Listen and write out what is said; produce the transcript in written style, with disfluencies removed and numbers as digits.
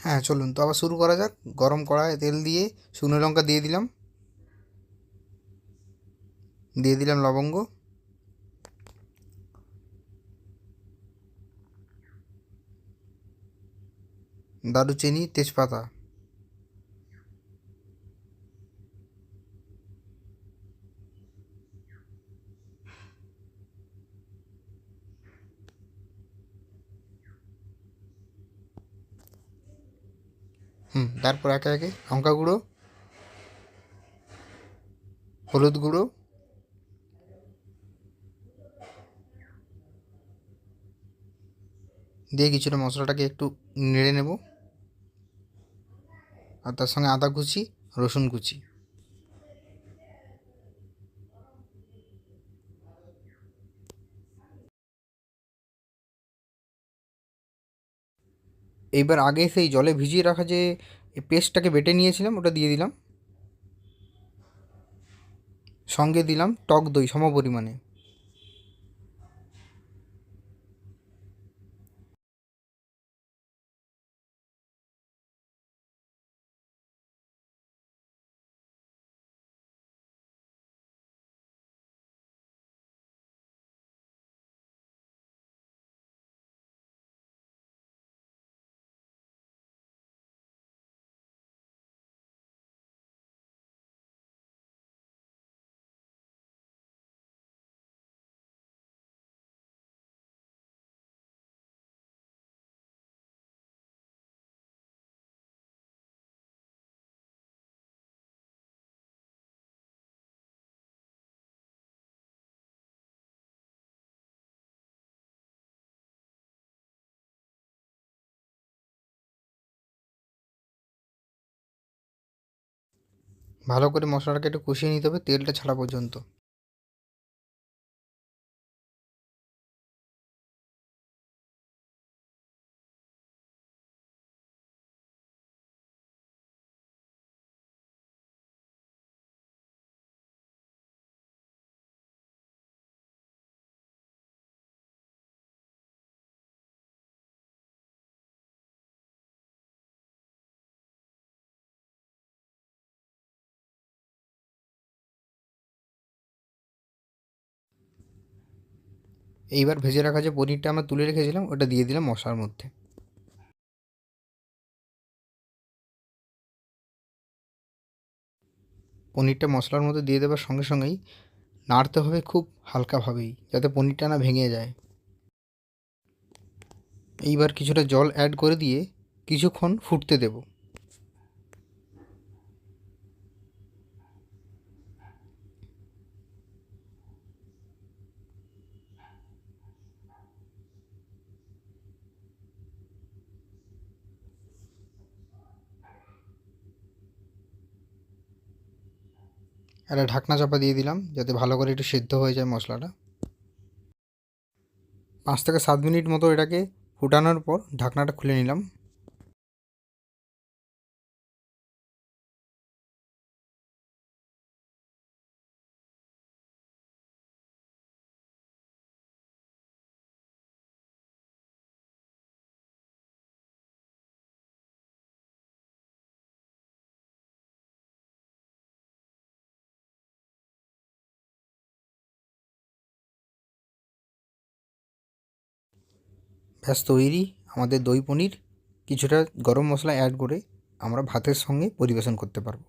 হ্যাঁ, চলুন তো আবার শুরু করা যাক। গরম কড়ায় তেল দিয়ে শুকনো লঙ্কা দিয়ে দিলাম, লবঙ্গ, দারুচিনি, তেজপাতা। তারপর একে একে লঙ্কা গুঁড়ো, হলুদ গুঁড়ো, দিয়ে কিছুটা মশলাটাকে একটু নেড়ে নেব। আর তার সঙ্গে আদা কুচি, রসুন কুচি। এইবার আগে সেই জলে ভিজিয়ে রাখা যে পেস্টটাকে বেটে নিয়েছিলাম ওটা দিয়ে দিলাম, সঙ্গে দিলাম টক দই সমপরিমাণে। ভালো করে মশলাটাকে একটু কষিয়ে নিতে হবে তেলটা ছাড়া পর্যন্ত। এইবার ভেজে রাখা যে পনিরটা আমরা তুলে রেখেছিলাম ওটা দিয়ে দিলাম মশলার মধ্যে। পনিরটা মশলার মধ্যে দিয়ে দেওয়ার সঙ্গে সঙ্গেই নাড়তে হবে খুব হালকাভাবেই, যাতে পনিরটা না ভেঙে যায়। এইবার কিছুটা জল অ্যাড করে দিয়ে কিছুক্ষণ ফুটতে দেব। একটা ঢাকনা চাপা দিয়ে দিলাম যাতে ভালো করে একটু সেদ্ধ হয়ে যায় মশলাটা। 5 থেকে 7 মিনিট মতো এটাকে ফুটানোর পর ঢাকনাটা খুলে নিলাম। ব্যাস তৈরি আমাদের দই পনির। কিছুটা গরম মশলা অ্যাড করে আমরা ভাতের সঙ্গে পরিবেশন করতে পারবো।